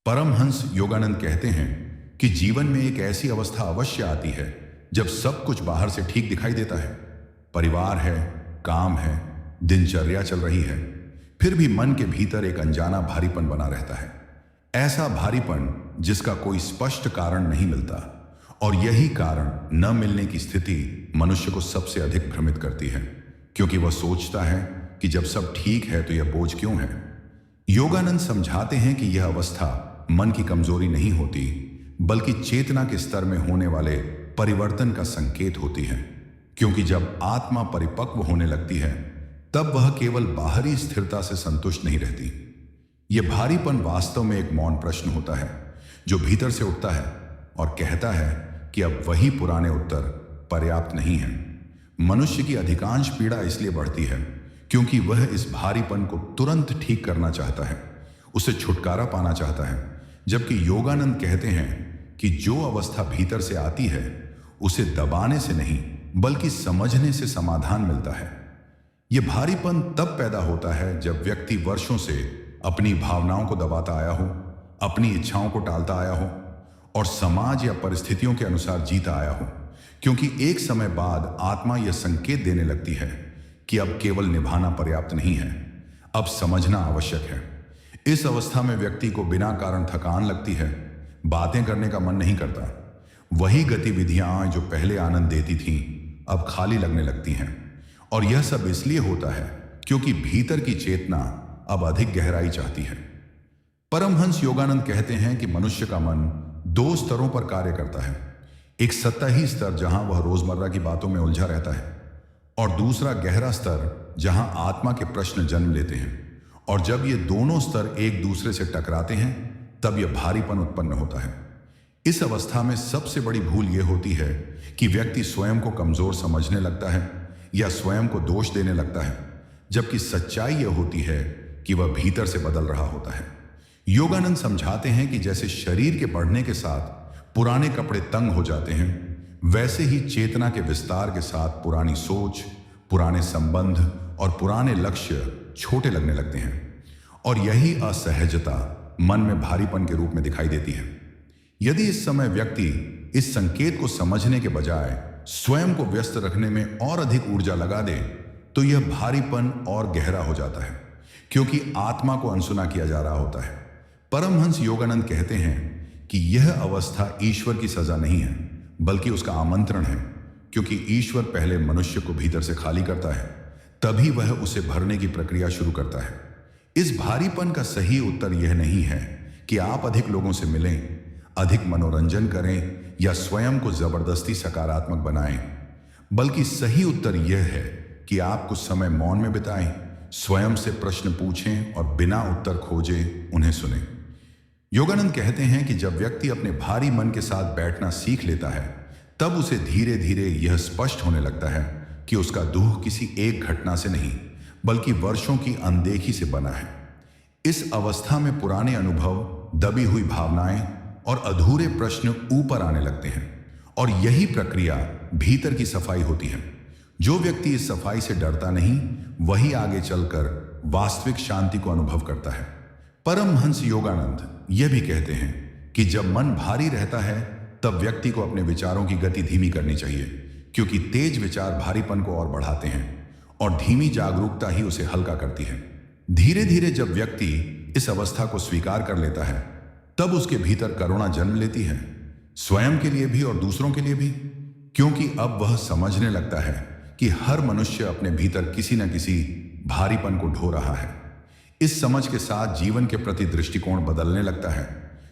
परमहंस योगानंद कहते हैं कि जीवन में एक ऐसी अवस्था अवश्य आती है जब सब कुछ बाहर से ठीक दिखाई देता है। परिवार है, काम है, दिनचर्या चल रही है, फिर भी मन के भीतर एक अनजाना भारीपन बना रहता है। ऐसा भारीपन जिसका कोई स्पष्ट कारण नहीं मिलता, और यही कारण न मिलने की स्थिति मनुष्य को सबसे अधिक भ्रमित करती है, क्योंकि वह सोचता है कि जब सब ठीक है तो यह बोझ क्यों है। योगानंद समझाते हैं कि यह अवस्था मन की कमजोरी नहीं होती, बल्कि चेतना के स्तर में होने वाले परिवर्तन का संकेत होती है। क्योंकि जब आत्मा परिपक्व होने लगती है तब वह केवल बाहरी स्थिरता से संतुष्ट नहीं रहती। यह भारीपन वास्तव में एक मौन प्रश्न होता है जो भीतर से उठता है और कहता है कि अब वही पुराने उत्तर पर्याप्त नहीं है। मनुष्य की अधिकांश पीड़ा इसलिए बढ़ती है क्योंकि वह इस भारीपन को तुरंत ठीक करना चाहता है, उसे छुटकारा पाना चाहता है। जबकि योगानंद कहते हैं कि जो अवस्था भीतर से आती है उसे दबाने से नहीं बल्कि समझने से समाधान मिलता है। यह भारीपन तब पैदा होता है जब व्यक्ति वर्षों से अपनी भावनाओं को दबाता आया हो, अपनी इच्छाओं को टालता आया हो और समाज या परिस्थितियों के अनुसार जीता आया हो। क्योंकि एक समय बाद आत्मा यह संकेत देने लगती है कि अब केवल निभाना पर्याप्त नहीं है, अब समझना आवश्यक है। इस अवस्था में व्यक्ति को बिना कारण थकान लगती है, बातें करने का मन नहीं करता। वही गतिविधियां जो पहले आनंद देती थीं अब खाली लगने लगती हैं। और यह सब इसलिए होता है क्योंकि भीतर की चेतना अब अधिक गहराई चाहती है। परमहंस योगानंद कहते हैं कि मनुष्य का मन दो स्तरों पर कार्य करता है। एक सतही स्तर जहां वह रोजमर्रा की बातों में उलझा रहता है, और दूसरा गहरा स्तर जहां आत्मा के प्रश्न जन्म लेते हैं। और जब ये दोनों स्तर एक दूसरे से टकराते हैं तब यह भारीपन उत्पन्न होता है। इस अवस्था में सबसे बड़ी भूल यह होती है कि व्यक्ति स्वयं को कमजोर समझने लगता है या स्वयं को दोष देने लगता है, जबकि सच्चाई यह होती है कि वह भीतर से बदल रहा होता है। योगानंद समझाते हैं कि जैसे शरीर के बढ़ने के साथ पुराने कपड़े तंग हो जाते हैं, वैसे ही चेतना के विस्तार के साथ पुरानी सोच, पुराने संबंध और पुराने लक्ष्य छोटे लगने लगते हैं। और यही असहजता मन में भारीपन के रूप में दिखाई देती है। यदि इस समय व्यक्ति इस संकेत को समझने के बजाय स्वयं को व्यस्त रखने में और अधिक ऊर्जा लगा दे तो यह भारीपन और गहरा हो जाता है, क्योंकि आत्मा को अनसुना किया जा रहा होता है। परमहंस योगानंद कहते हैं कि यह अवस्था ईश्वर की सजा नहीं है बल्कि उसका आमंत्रण है। क्योंकि ईश्वर पहले मनुष्य को भीतर से खाली करता है, तभी वह उसे भरने की प्रक्रिया शुरू करता है। इस भारीपन का सही उत्तर यह नहीं है कि आप अधिक लोगों से मिलें, अधिक मनोरंजन करें या स्वयं को जबरदस्ती सकारात्मक बनाएं, बल्कि सही उत्तर यह है कि आप कुछ समय मौन में बिताएं, स्वयं से प्रश्न पूछें और बिना उत्तर खोजे उन्हें सुनें। योगानंद कहते हैं कि जब व्यक्ति अपने भारी मन के साथ बैठना सीख लेता है तब उसे धीरे धीरे यह स्पष्ट होने लगता है कि उसका दुख किसी एक घटना से नहीं बल्कि वर्षों की अनदेखी से बना है। इस अवस्था में पुराने अनुभव, दबी हुई भावनाएं और अधूरे प्रश्न ऊपर आने लगते हैं, और यही प्रक्रिया भीतर की सफाई होती है। जो व्यक्ति इस सफाई से डरता नहीं वही आगे चलकर वास्तविक शांति को अनुभव करता है। परमहंस योगानंद यह भी कहते हैं कि जब मन भारी रहता है तब व्यक्ति को अपने विचारों की गति धीमी करनी चाहिए, क्योंकि तेज विचार भारीपन को और बढ़ाते हैं और धीमी जागरूकता ही उसे हल्का करती है। धीरे धीरे जब व्यक्ति इस अवस्था को स्वीकार कर लेता है तब उसके भीतर करुणा जन्म लेती है, स्वयं के लिए भी और दूसरों के लिए भी। क्योंकि अब वह समझने लगता है कि हर मनुष्य अपने भीतर किसी न किसी भारीपन को ढो रहा है। इस समझ के साथ जीवन के प्रति दृष्टिकोण बदलने लगता है,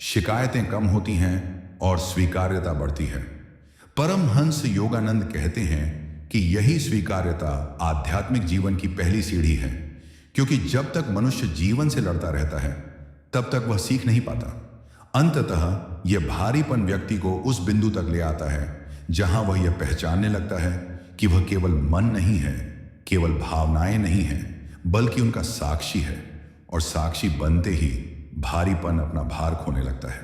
शिकायतें कम होती हैं और स्वीकार्यता बढ़ती है। परमहंस योगानंद कहते हैं कि यही स्वीकार्यता आध्यात्मिक जीवन की पहली सीढ़ी है, क्योंकि जब तक मनुष्य जीवन से लड़ता रहता है तब तक वह सीख नहीं पाता। अंततः यह भारीपन व्यक्ति को उस बिंदु तक ले आता है जहां वह यह पहचानने लगता है कि वह केवल मन नहीं है, केवल भावनाएं नहीं है, बल्कि उनका साक्षी है, और साक्षी बनते ही भारीपन अपना भार खोने लगता है।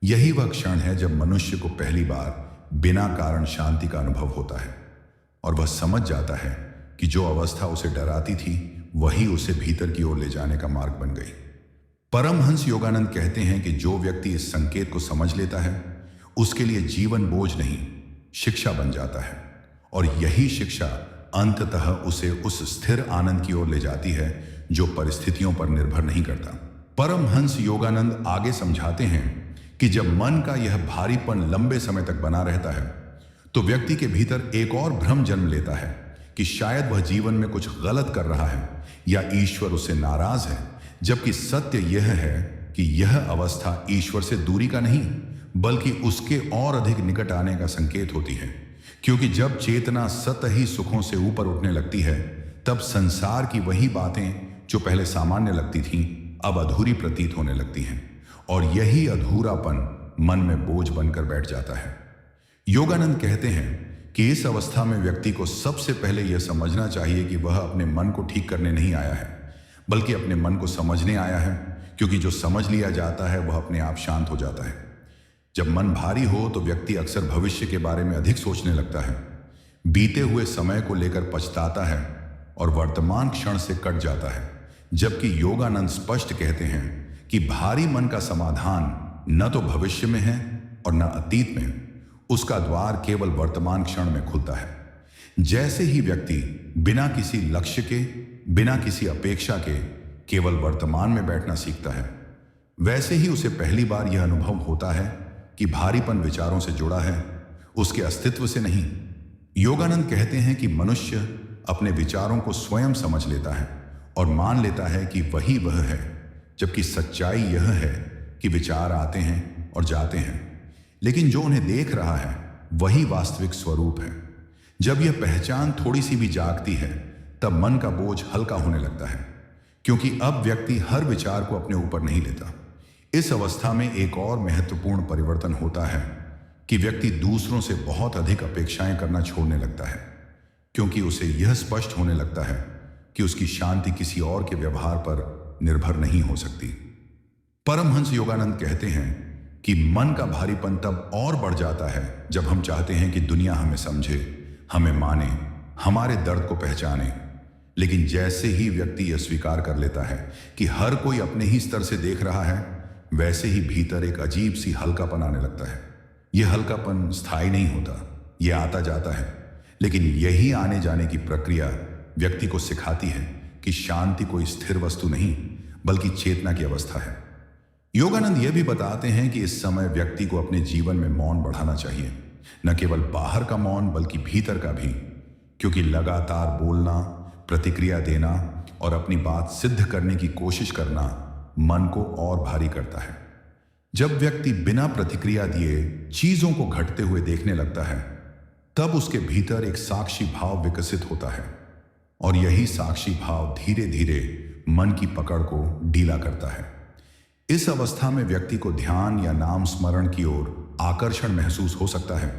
यही वह क्षण है जब मनुष्य को पहली बार बिना कारण शांति का अनुभव होता है, और वह समझ जाता है कि जो अवस्था उसे डराती थी वही उसे भीतर की ओर ले जाने का मार्ग बन गई। परमहंस योगानंद कहते हैं कि जो व्यक्ति इस संकेत को समझ लेता है उसके लिए जीवन बोझ नहीं, शिक्षा बन जाता है। और यही शिक्षा अंततः उसे उस स्थिर आनंद की ओर ले जाती है जो परिस्थितियों पर निर्भर नहीं करता। परमहंस योगानंद आगे समझाते हैं कि जब मन का यह भारीपन लंबे समय तक बना रहता है तो व्यक्ति के भीतर एक और भ्रम जन्म लेता है कि शायद वह जीवन में कुछ गलत कर रहा है या ईश्वर उससे नाराज है, जबकि सत्य यह है कि यह अवस्था ईश्वर से दूरी का नहीं बल्कि उसके और अधिक निकट आने का संकेत होती है। क्योंकि जब चेतना सतही सुखों से ऊपर उठने लगती है तब संसार की वही बातें जो पहले सामान्य लगती थीं अब अधूरी प्रतीत होने लगती हैं और यही अधूरापन मन में बोझ बनकर बैठ जाता है। योगानंद कहते हैं कि इस अवस्था में व्यक्ति को सबसे पहले यह समझना चाहिए कि वह अपने मन को ठीक करने नहीं आया है बल्कि अपने मन को समझने आया है, क्योंकि जो समझ लिया जाता है वह अपने आप शांत हो जाता है। जब मन भारी हो तो व्यक्ति अक्सर भविष्य के बारे में अधिक सोचने लगता है, बीते हुए समय को लेकर पछताता है और वर्तमान क्षण से कट जाता है। जबकि योगानंद स्पष्ट कहते हैं कि भारी मन का समाधान न तो भविष्य में है और न अतीत में, उसका द्वार केवल वर्तमान क्षण में खुलता है। जैसे ही व्यक्ति बिना किसी लक्ष्य के, बिना किसी अपेक्षा के केवल वर्तमान में बैठना सीखता है, वैसे ही उसे पहली बार यह अनुभव होता है कि भारीपन विचारों से जुड़ा है, उसके अस्तित्व से नहीं। योगानंद कहते हैं कि मनुष्य अपने विचारों को स्वयं समझ लेता है और मान लेता है कि वही वह है, जबकि सच्चाई यह है कि विचार आते हैं और जाते हैं, लेकिन जो उन्हें देख रहा है वही वास्तविक स्वरूप है। जब यह पहचान थोड़ी सी भी जागती है तब मन का बोझ हल्का होने लगता है, क्योंकि अब व्यक्ति हर विचार को अपने ऊपर नहीं लेता। इस अवस्था में एक और महत्वपूर्ण परिवर्तन होता है कि व्यक्ति दूसरों से बहुत अधिक अपेक्षाएं करना छोड़ने लगता है, क्योंकि उसे यह स्पष्ट होने लगता है कि उसकी शांति किसी और के व्यवहार पर निर्भर नहीं हो सकती। परमहंस योगानंद कहते हैं कि मन का भारीपन तब और बढ़ जाता है जब हम चाहते हैं कि दुनिया हमें समझे, हमें माने, हमारे दर्द को पहचाने। लेकिन जैसे ही व्यक्ति यह स्वीकार कर लेता है कि हर कोई अपने ही स्तर से देख रहा है, वैसे ही भीतर एक अजीब सी हल्कापन आने लगता है। यह हल्कापन स्थायी नहीं होता, यह आता जाता है, लेकिन यही आने जाने की प्रक्रिया व्यक्ति को सिखाती है कि शांति कोई स्थिर वस्तु नहीं बल्कि चेतना की अवस्था है। योगानंद यह भी बताते हैं कि इस समय व्यक्ति को अपने जीवन में मौन बढ़ाना चाहिए, न केवल बाहर का मौन बल्कि भीतर का भी, क्योंकि लगातार बोलना, प्रतिक्रिया देना और अपनी बात सिद्ध करने की कोशिश करना मन को और भारी करता है। जब व्यक्ति बिना प्रतिक्रिया दिए चीजों को घटते हुए देखने लगता है तब उसके भीतर एक साक्षी भाव विकसित होता है और यही साक्षी भाव धीरे धीरे मन की पकड़ को ढीला करता है। इस अवस्था में व्यक्ति को ध्यान या नाम स्मरण की ओर आकर्षण महसूस हो सकता है,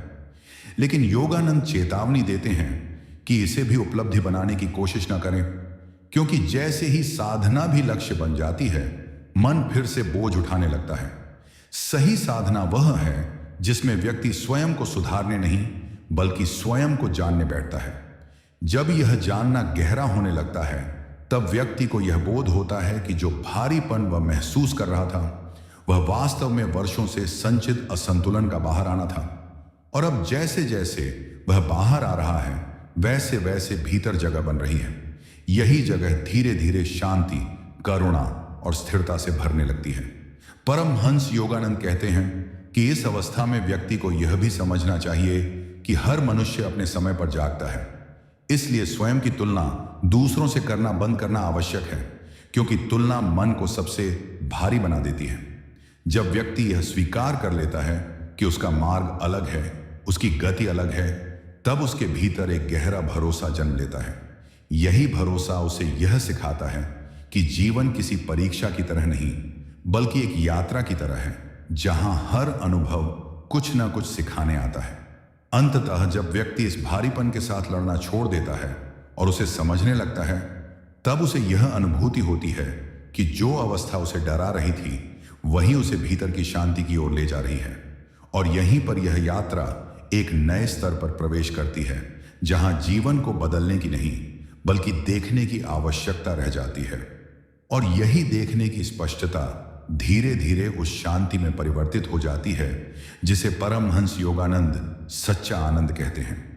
लेकिन योगानंद चेतावनी देते हैं कि इसे भी उपलब्धि बनाने की कोशिश न करें, क्योंकि जैसे ही साधना भी लक्ष्य बन जाती है मन फिर से बोझ उठाने लगता है। सही साधना वह है जिसमें व्यक्ति स्वयं को सुधारने नहीं बल्कि स्वयं को जानने बैठता है। जब यह जानना गहरा होने लगता है तब व्यक्ति को यह बोध होता है कि जो भारीपन वह महसूस कर रहा था वह वास्तव में वर्षों से संचित असंतुलन का बाहर आना था, और अब जैसे जैसे वह बाहर आ रहा है वैसे वैसे भीतर जगह बन रही है। यही जगह धीरे धीरे शांति, करुणा और स्थिरता से भरने लगती है। परमहंस योगानंद कहते हैं कि इस अवस्था में व्यक्ति को यह भी समझना चाहिए कि हर मनुष्य अपने समय पर जागता है, इसलिए स्वयं की तुलना दूसरों से करना बंद करना आवश्यक है, क्योंकि तुलना मन को सबसे भारी बना देती है। जब व्यक्ति यह स्वीकार कर लेता है कि उसका मार्ग अलग है, उसकी गति अलग है, तब उसके भीतर एक गहरा भरोसा जन्म लेता है। यही भरोसा उसे यह सिखाता है कि जीवन किसी परीक्षा की तरह नहीं बल्कि एक यात्रा की तरह है, जहां हर अनुभव कुछ ना कुछ सिखाने आता है। अंततः जब व्यक्ति इस भारीपन के साथ लड़ना छोड़ देता है और उसे समझने लगता है, तब उसे यह अनुभूति होती है कि जो अवस्था उसे डरा रही थी वही उसे भीतर की शांति की ओर ले जा रही है, और यहीं पर यह यात्रा एक नए स्तर पर प्रवेश करती है, जहां जीवन को बदलने की नहीं बल्कि देखने की आवश्यकता रह जाती है। और यही देखने की स्पष्टता धीरे धीरे उस शांति में परिवर्तित हो जाती है जिसे परमहंस योगानंद सच्चा आनंद कहते हैं।